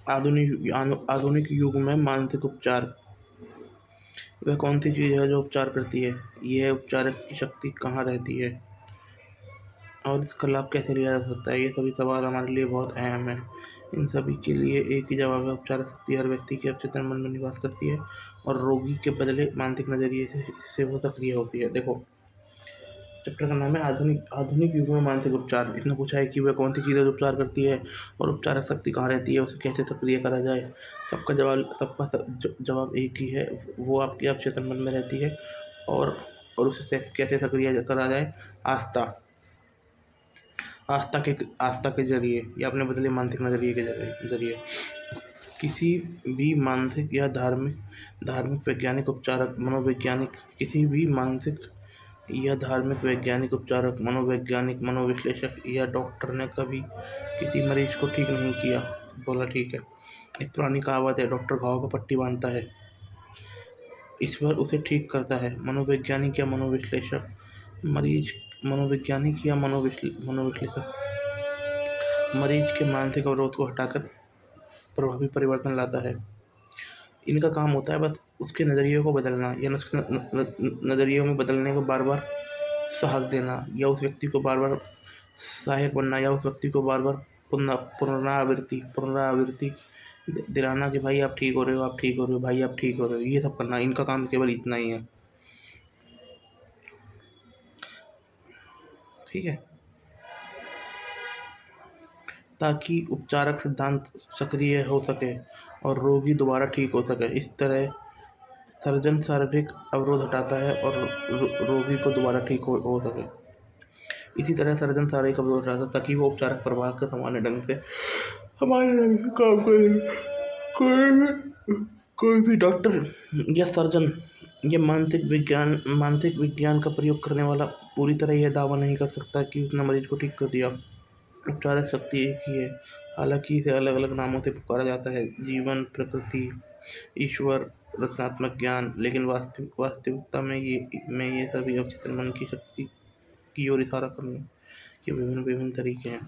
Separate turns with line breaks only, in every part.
आधुनिक युग में मानसिक उपचार वह कौन सी चीज़ है जो उपचार करती है? यह उपचारक की शक्ति कहाँ रहती है और इसका लाभ कैसे लिया जा सकता है? ये सभी सवाल हमारे लिए बहुत अहम हैं। इन सभी के लिए एक ही जवाब है, उपचारक शक्ति हर व्यक्ति के अवचेतन मन में निवास करती है और रोगी के बदले मानसिक नज़रिए से वो सक्रिय होती है। देखो, चैप्टर का नाम है आधुनिक युग में मानसिक उपचार। इसने पूछा है कि वह कौन सी चीज़ें उपचार करती है और उपचारक शक्ति कहाँ रहती है, उसे कैसे सक्रिय करा जाए। सबका जवाब एक ही है, वो आपके अवचेतन मन में रहती है और उसे कैसे सक्रिय करा जाए। आस्था आस्था के जरिए या अपने बदले मानसिक नज़रिए के जरिए किसी भी मानसिक या धार्मिक वैज्ञानिक उपचारक मनोवैज्ञानिक किसी भी मानसिक या धार्मिक वैज्ञानिक उपचारक मनोवैज्ञानिक मनोविश्लेषक या डॉक्टर ने कभी किसी मरीज को ठीक नहीं किया। बोला ठीक है। एक पुरानी कहावत है, डॉक्टर घाव को पट्टी बांधता है, ईश्वर उसे ठीक करता है। मनोवैज्ञानिक या मनोविश्लेषक मनोवैज्ञानिक या मनोविश्लेषक मरीज के मानसिक अवरोध को हटाकर प्रभावी परिवर्तन लाता है। इनका काम होता है बस उसके नज़रिए को बदलना या उसके नज़रियों में बदलने को बार बार साहस देना या उस व्यक्ति को बार बार सहायक बनना या उस व्यक्ति को बार बार पुनरावृत्ति दिलाना कि भाई आप ठीक हो रहे हो, आप ठीक हो रहे हो, भाई आप ठीक हो रहे हो। ये सब करना, इनका काम केवल इतना ही है। ठीक है, ताकि उपचारक सिद्धांत सक्रिय हो सके और रोगी दोबारा ठीक हो सके। इस तरह सर्जन शारीरिक अवरोध हटाता है और रोगी को दोबारा ठीक हो सके। इसी तरह सर्जन शारीरिक अवरोध हटाता है ताकि वो उपचारक प्रभाव के सामान्य ढंग से काम करे। कोई भी डॉक्टर या सर्जन या मानसिक विज्ञान का प्रयोग करने वाला पूरी तरह यह दावा नहीं कर सकता कि उसने मरीज को ठीक कर दिया। उपचारक शक्ति एक ही है, हालांकि इसे अलग अलग नामों से पुकारा जाता है, जीवन, प्रकृति, ईश्वर, रचनात्मक ज्ञान। लेकिन वास्तविकता में ये सभी अवचेतन मन की शक्ति की ओर इशारा करने के विभिन्न तरीके हैं।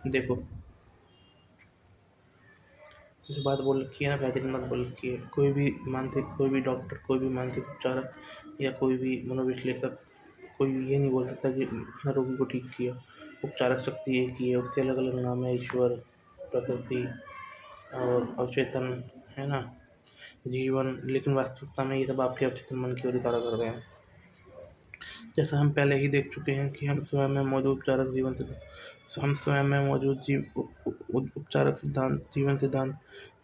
देखो, जो बात बोल रखी है ना, बेहतरीन बात बोल रखी है। कोई भी डॉक्टर, कोई भी मानसिक उपचारक या कोई भी मनोविश्लेषक कोई ये नहीं बोल सकता कि उसने रोगी को ठीक किया। उपचारक शक्ति एक ही है, उसके अलग अलग नाम है, ईश्वर, प्रकृति और अवचेतन, है ना, जीवन। लेकिन वास्तविकता में ये सब आपके अवचेतन मन की ओर इशारा कर रहे हैं। जैसा हम पहले ही देख चुके हैं कि हम स्वयं में मौजूद उपचारक सिद्धांत जीवन सिद्धांत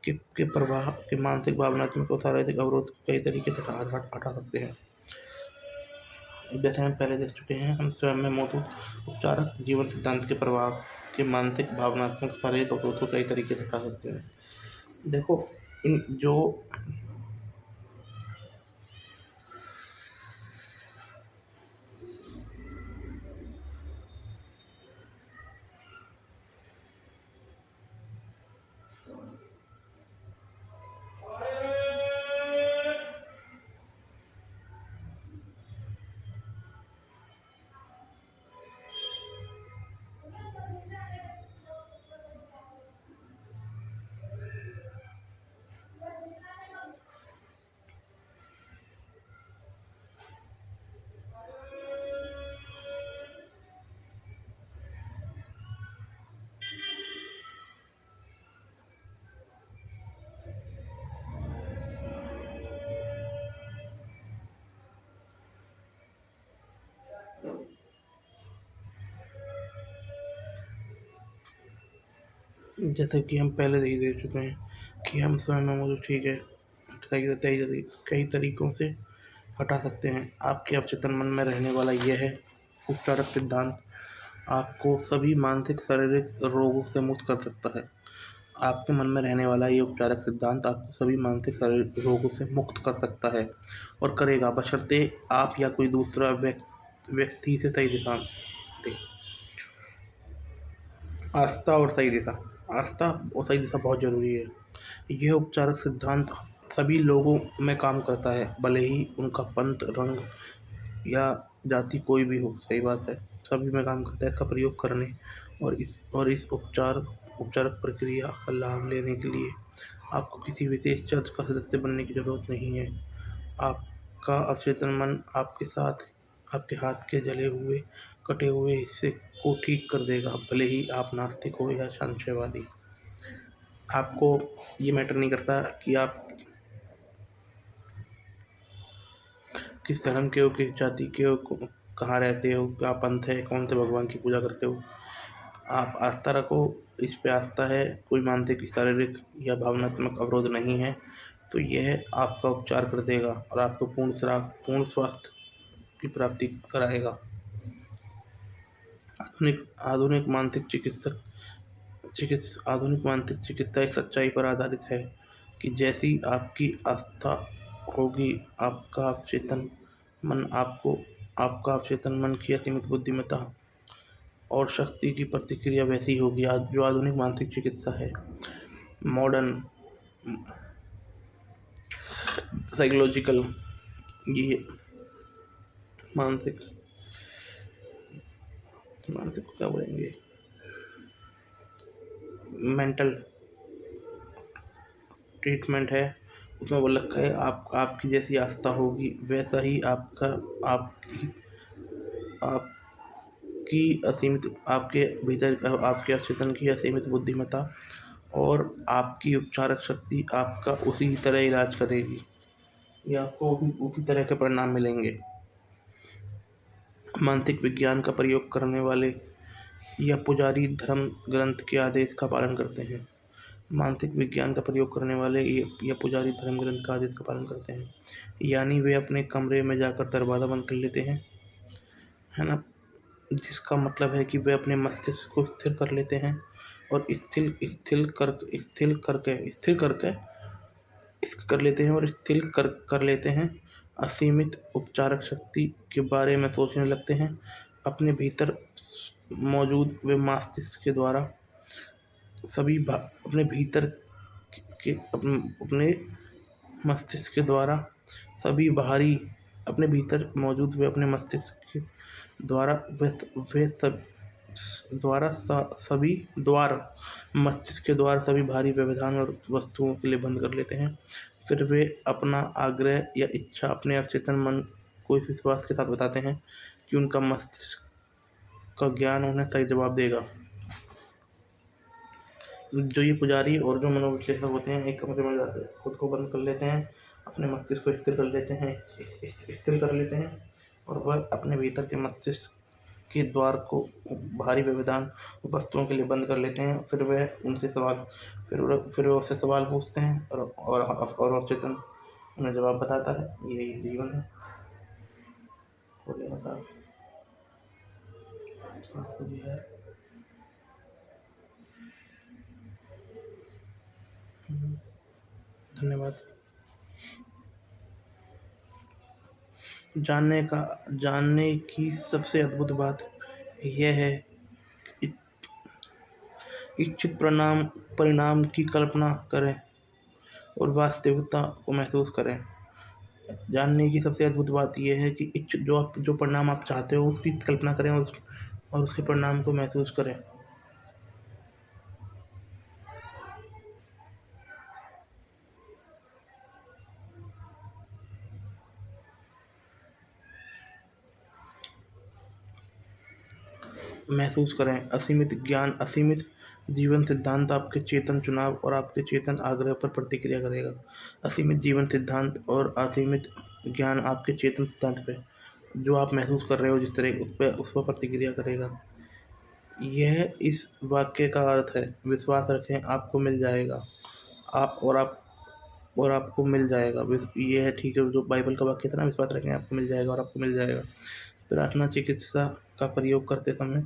के प्रवाह के मानसिक, भावनात्मक और शारीरिक अवरोध कई तरीके से हटा सकते हैं। जैसे हम पहले देख चुके हैं, हम स्वयं में मौजूद उपचारक जीवन सिद्धांत के प्रभाव के मानसिक, भावनात्मक, शारीरिक अवरोध को कई तरीके से हटा सकते हैं। देखो, इन जो जैसे कि हम पहले ही देख चुके हैं कि हम स्वयं में मौजूद, ठीक है, कई तरीकों से हटा सकते हैं। आपके अवचेतन मन में रहने वाला यह है उपचारक सिद्धांत आपको सभी मानसिक, शारीरिक रोगों से मुक्त कर सकता है। आपके मन में रहने वाला ये उपचारक सिद्धांत आपको सभी मानसिक, शारीरिक रोगों से मुक्त कर सकता है और करेगा, बशर्ते आप या कोई दूसरा व्यक्ति से सही दिशा दे। आस्था और सही दिशा बहुत ज़रूरी है। यह उपचारक सिद्धांत सभी लोगों में काम करता है, भले ही उनका पंथ, रंग या जाति कोई भी हो। सही बात है। सभी में काम करता है। इसका प्रयोग करने और इस उपचारक प्रक्रिया का लाभ लेने के लिए आपको किसी विशेष चर्च का सदस्य बनने की ज़रूरत नहीं है। आपका अवचेतन मन आपके हाथ के जले हुए कटे हुए हिस्से को ठीक कर देगा, भले ही आप नास्तिक हो या संशयवादी। आपको ये मैटर नहीं करता कि आप किस धर्म के हो, किस जाति के हो, कहाँ रहते हो, क्या पंथ है, कौन से भगवान की पूजा करते हो। आप आस्था रखो, इस पे आस्था है, कोई मानसिक, शारीरिक या भावनात्मक अवरोध नहीं है, तो यह आपका उपचार कर देगा और आपको पूर्ण स्वास्थ्य की प्राप्ति कराएगा। आधुनिक मानसिक चिकित्सा एक सच्चाई पर आधारित है कि जैसी आपकी आस्था होगी, आपका अवचेतन मन की असीमित बुद्धिमत्ता और शक्ति की प्रतिक्रिया वैसी होगी। जो आधुनिक मानसिक चिकित्सा है, मॉडर्न साइकोलॉजिकल, ये मानसिक क्या बोलेंगे, मेंटल ट्रीटमेंट है, उसमें बोल रखा है आपकी जैसी आस्था होगी वैसा ही आपके भीतर आपके अवचेतन की असीमित बुद्धिमत्ता और आपकी उपचारक शक्ति आपका उसी तरह इलाज करेगी या आपको उसी तरह के परिणाम मिलेंगे। मानसिक विज्ञान का प्रयोग करने वाले या पुजारी धर्म ग्रंथ के आदेश का पालन करते हैं। मानसिक विज्ञान का प्रयोग करने वाले या पुजारी धर्म ग्रंथ का आदेश का पालन करते हैं, यानी वे अपने कमरे में जाकर दरवाज़ा बंद कर लेते हैं, है ना, जिसका मतलब है कि वे अपने मस्तिष्क को स्थिर कर लेते हैं और स्थिर कर लेते हैं। असीमित उपचारक शक्ति के बारे में सोचने लगते हैं। अपने भीतर मौजूद वे मस्तिष्क के द्वारा सभी बाहरी अपने भीतर मौजूद वे अपने मस्तिष्क के द्वारा मस्तिष्क के द्वारा सभी भारी व्यवधान और वस्तुओं के लिए बंद कर लेते हैं। फिर वे अपना आग्रह या इच्छा अपने अवचेतन मन को इस विश्वास के साथ बताते हैं कि उनका मस्तिष्क का ज्ञान उन्हें सही जवाब देगा। जो ये पुजारी और जो मनोविश्लेषक होते हैं, एक कमरे में जाकर खुद को बंद कर लेते हैं, अपने मस्तिष्क को स्थिर कर लेते हैं और वह अपने भीतर के मस्तिष्क के द्वार को भारी व्यवधान वस्तुओं के लिए बंद कर लेते हैं। फिर वे उससे सवाल पूछते हैं और अवचेतन उन्हें जवाब बताता है। यही जीवन है। धन्यवाद। जानने की सबसे अद्भुत बात यह है इच्छित परिणाम की कल्पना करें और वास्तविकता को महसूस करें। जानने की सबसे अद्भुत बात यह है कि जो परिणाम आप चाहते हो उसकी कल्पना करें और उसके परिणाम को महसूस करें। असीमित ज्ञान, असीमित जीवन सिद्धांत आपके चेतन चुनाव और आपके चेतन आग्रह पर प्रतिक्रिया करेगा। असीमित जीवन सिद्धांत और असीमित ज्ञान आपके चेतन सिद्धांत पे, जो आप महसूस कर रहे हो जिस तरह उस पर प्रतिक्रिया करेगा। यह इस वाक्य का अर्थ है, विश्वास रखें आपको मिल जाएगा। आपको मिल जाएगा। ये है, ठीक है, जो बाइबल का वाक्य था ना, विश्वास रखें आपको मिल जाएगा और आपको मिल जाएगा। प्रार्थना चिकित्सा का प्रयोग करते समय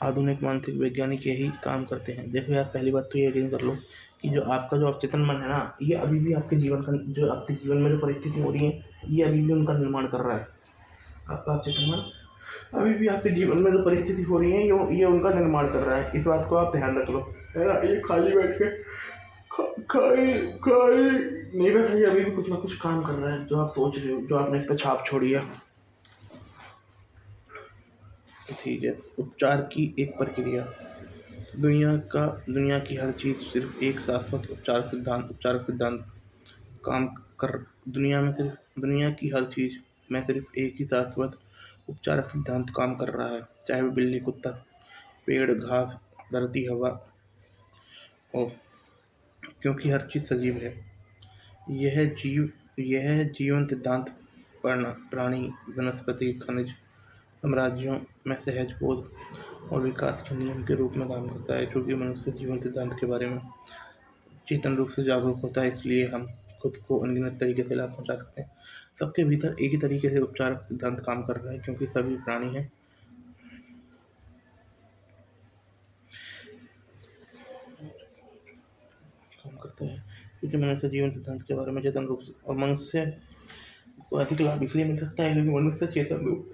आधुनिक मानसिक वैज्ञानिक यही काम करते हैं। देखो यार, पहली बात तो ये यकीन कर लो कि जो आपका जो अवचेतन मन है ना, ये अभी भी आपके जीवन में जो परिस्थिति हो रही है, ये अभी भी उनका निर्माण कर रहा है। आपका अवचेतन मन अभी भी आपके जीवन में जो परिस्थिति हो रही है, ये उनका निर्माण कर रहा है। इस बात को आप ध्यान रख लो, है ना। ये खाली बैठ के नहीं बैठ रही, अभी भी कुछ ना कुछ काम कर रहा है, जो आप सोच रहे हो, जो आपने इस पर छाप छोड़ी है। ठीक है। उपचार की एक प्रक्रिया। दुनिया की हर चीज़ सिर्फ एक शाश्वत उपचार सिद्धांत काम कर दुनिया में सिर्फ दुनिया की हर चीज़ में सिर्फ एक ही शाश्वत उपचारक सिद्धांत काम कर रहा है, चाहे वो बिल्ली, कुत्ता, पेड़, घास, धरती, हवा हो, क्योंकि हर चीज़ सजीव है। यह जीवन सिद्धांत प्राणी, वनस्पति, खनिज साम्राज्यों में सहज बोध और विकास के नियम के रूप में काम करता है। चूंकि मनुष्य जीवन सिद्धांत के बारे में चेतन रूप से जागरूक होता है, इसलिए हम खुद को अनगिनत तरीके से लाभ पहुंचा सकते हैं। सबके भीतर एक ही तरीके से उपचार सिद्धांत काम कर रहा है, क्योंकि सभी प्राणी हैं काम करते हैं। क्योंकि मनुष्य जीवन सिद्धांत के बारे में चेतन रूप से और मनुष्य को अधिक लाभ इसलिए मिल सकता है क्योंकि मनुष्य चेतन रूप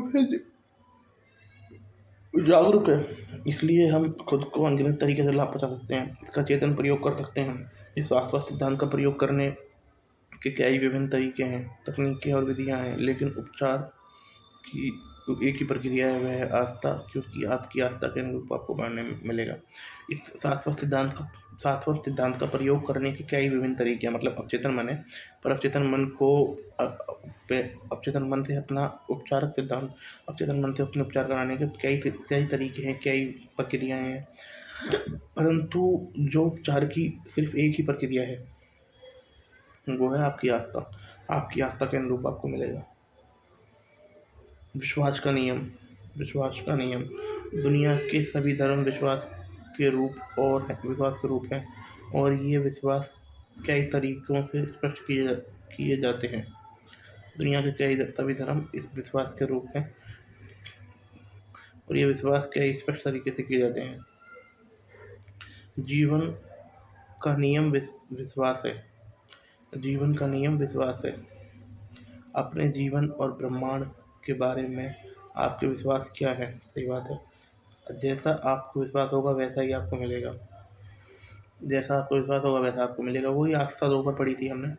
से जागरूक है, इसलिए हम खुद को अनगिनत तरीके से लाभ पहुंचा सकते हैं, इसका चेतन प्रयोग कर सकते हैं। इस शाश्वत सिद्धांत का प्रयोग करने के कई विभिन्न तरीके हैं, तकनीकें और विधियां हैं, लेकिन उपचार की एक ही प्रक्रिया है, वह है आस्था, क्योंकि आपकी आस्था के अनुरूप आपको बढ़ने मिलेगा। इस शाश्वत सिद्धांत का प्रयोग करने के कई विभिन्न तरीके हैं, मतलब अवचेतन मन है, पर अवचेतन मन को अवचेतन मन से अपना उपचारक सिद्धांत अवचेतन मन से अपने उपचार कराने के कई तरीके हैं, कई प्रक्रियाएं हैं, परंतु जो उपचार की सिर्फ एक ही प्रक्रिया है, वो है आपकी आस्था। आपकी आस्था के अनुरूप आपको मिलेगा। विश्वास का नियम। विश्वास का नियम। दुनिया के सभी धर्म विश्वास के रूप हैं, और ये विश्वास कई तरीकों से स्पष्ट किए जाते हैं। दुनिया के सभी धर्म इस विश्वास के रूप हैं, और ये विश्वास कई स्पष्ट तरीके से किए जाते हैं। जीवन का नियम विश्वास है। जीवन का नियम विश्वास है। अपने जीवन और ब्रह्मांड के बारे में आपके विश्वास क्या है? सही बात है। जैसा आपको विश्वास होगा वैसा ही आपको मिलेगा। जैसा आपको विश्वास होगा वैसा आपको मिलेगा। वही आस्था 2 पर पढ़ी थी हमने।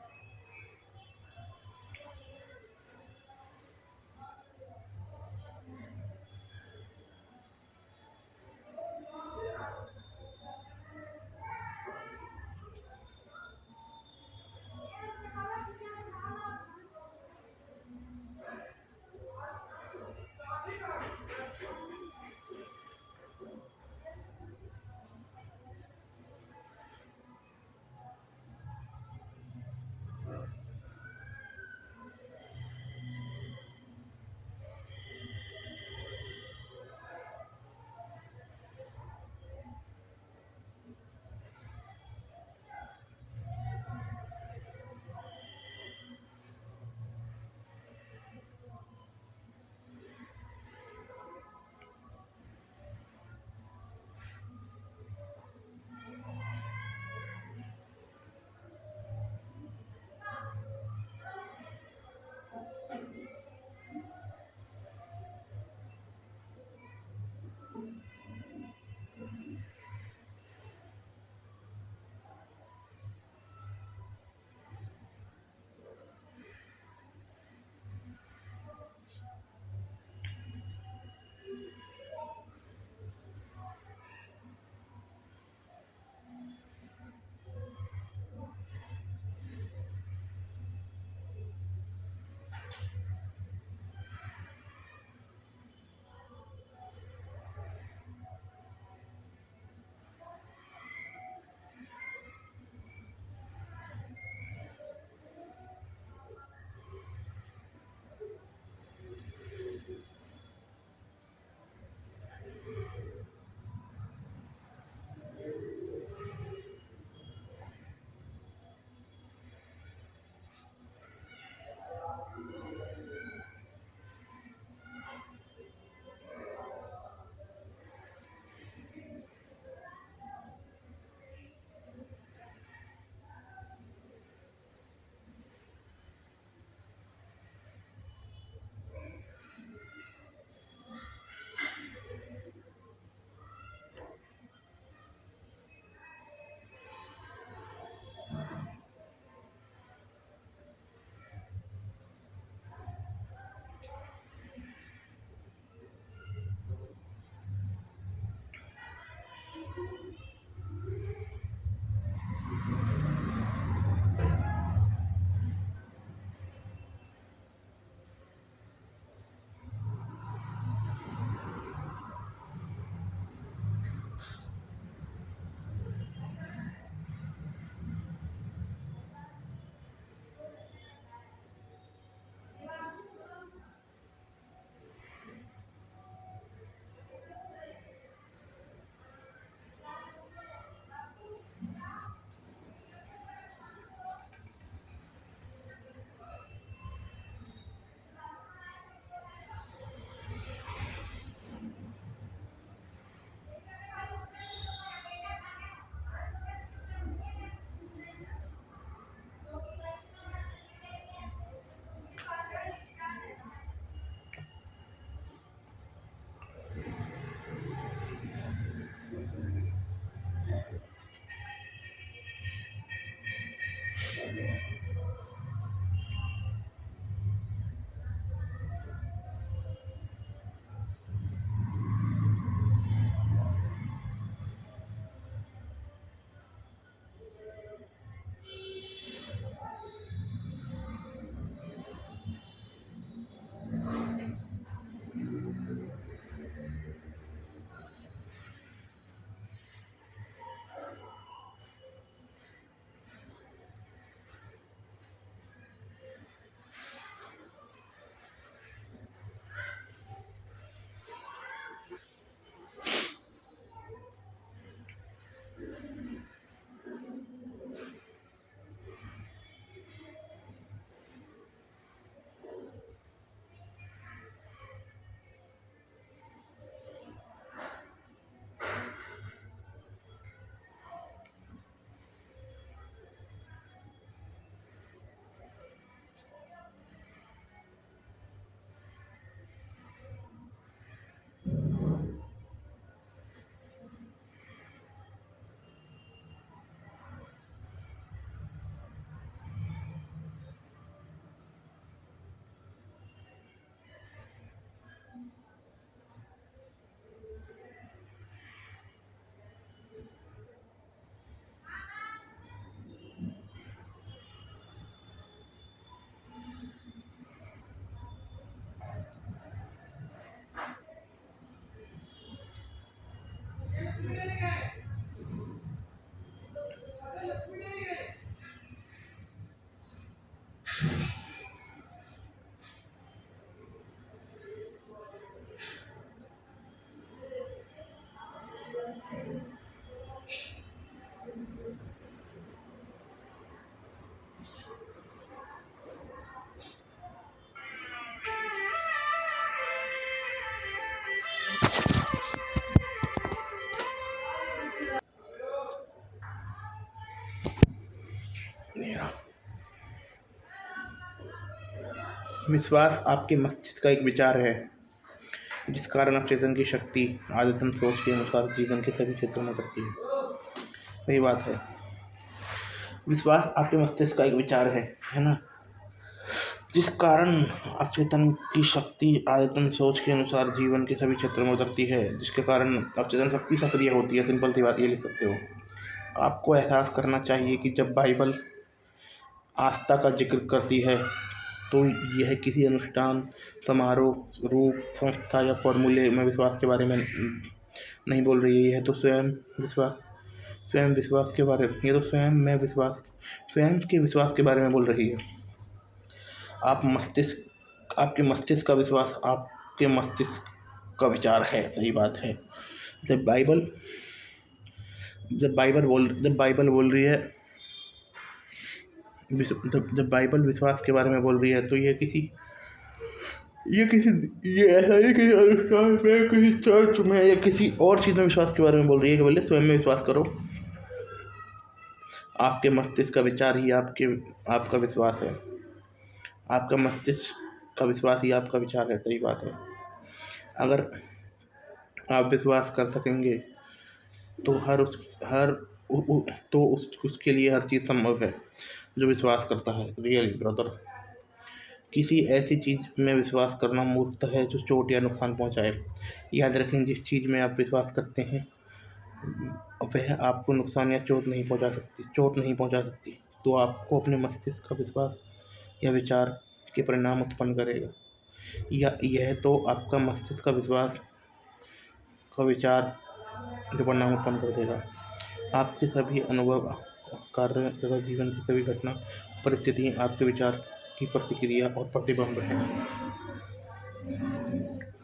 विश्वास आपके मस्तिष्क का एक विचार है जिस कारण अवचेतन की शक्ति आदतन सोच के अनुसार जीवन के सभी क्षेत्रों में करती है। सही बात है। विश्वास आपके मस्तिष्क का एक विचार है ना, जिस कारण अवचेतन की शक्ति आयतन सोच के अनुसार जीवन के सभी क्षेत्रों में उतरती है, जिसके कारण अवचेतन शक्ति सक्रिय होती है। सिंपल सी बात ये लिख सकते हो। आपको एहसास करना चाहिए कि जब बाइबल आस्था का जिक्र करती है तो यह किसी अनुष्ठान, समारोह, रूप, संस्था या फॉर्मूले में विश्वास के बारे में नहीं बोल रही है। यह तो स्वयं विश्वास के बारे में, ये तो स्वयं के विश्वास के बारे में बोल रही है। आपके मस्तिष्क का विश्वास आपके मस्तिष्क का विचार है। सही बात है। जब बाइबल बोल रही है, जब बाइबल विश्वास के बारे में बोल रही है तो ये ऐसा नहीं किसी अनुष्ठान में, किसी चर्च में या किसी और चीज़ में विश्वास के बारे में बोल रही है कि बोले स्वयं में विश्वास करो। आपके मस्तिष्क का विचार ही आपका विश्वास है। आपका मस्तिष्क का विश्वास ही आपका विचार है। सही बात है। अगर आप विश्वास कर सकेंगे तो उसके लिए हर चीज़ संभव है जो विश्वास करता है। रियली ब्रदर, किसी ऐसी चीज़ में विश्वास करना मूर्खता है जो चोट या नुकसान पहुंचाए। याद रखें, जिस चीज़ में आप विश्वास करते हैं वह आपको नुकसान या चोट नहीं पहुंचा सकती। तो आपको अपने मस्तिष्क का विश्वास या विचार के परिणाम उत्पन्न करेगा, या यह तो आपका मस्तिष्क का विश्वास का विचार जो परिणाम उत्पन्न कर देगा। आपके सभी अनुभव, कार्य तथा जीवन की सभी घटना, परिस्थितियाँ आपके विचार की प्रतिक्रिया और प्रतिबिंब है।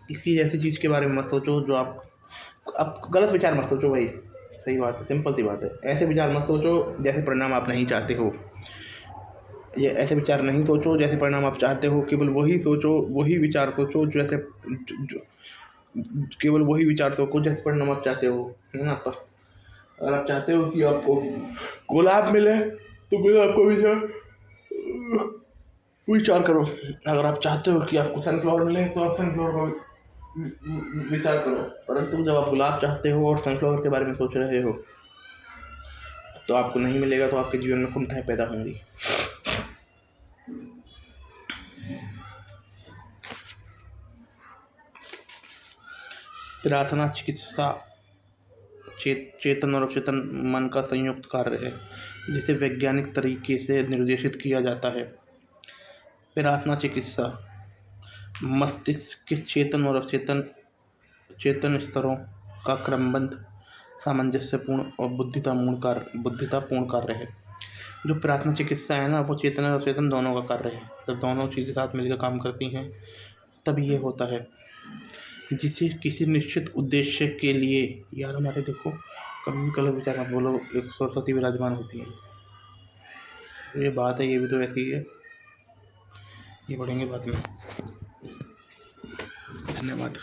किसी ऐसी चीज़ के बारे में मत सोचो जो आप गलत विचार मत सोचो भाई। सही बात है, सिंपल सी बात है। ऐसे विचार मत सोचो जैसे परिणाम आप नहीं चाहते हो। ये ऐसे विचार नहीं सोचो जैसे परिणाम आप चाहते हो। केवल वही विचार सोचो जैसे केवल वही विचार सोचो जैसे परिणाम आप चाहते हो, है ना। अगर आप चाहते हो कि आपको गुलाब मिले तो गुलाब को विचार करो। अगर आप चाहते हो कि आपको सनफ्लावर मिले तो आप सनफ्लावर को विचार करो। परंतु जब आप गुलाब चाहते हो और सनफ्लावर के बारे में सोच रहे हो तो आपको नहीं मिलेगा तो आपके जीवन में कुंठाएं पैदा होंगी। प्रार्थना चिकित्सा चेतन और अचेतन मन का संयुक्त कार्य है जिसे वैज्ञानिक तरीके से निर्देशित किया जाता है। प्रार्थना चिकित्सा मस्तिष्क के चेतन और अचेतन स्तरों का क्रमबद्ध, सामंजस्यपूर्ण और बुद्धितापूर्ण कार्य है। जो प्रार्थना चिकित्सा है ना, वो चेतन और अचेतन दोनों का कार्य है। जब दोनों चीज़ें साथ मिलकर काम करती हैं तब ये होता है। जिसे किसी निश्चित उद्देश्य के लिए, यार हमारे देखो कभी भी गलत विचार मत बोलो, एक सरस्वती विराजमान होती है, ये बात है, ये भी तो ऐसी ही है, ये पढ़ेंगे बाद में। धन्यवाद।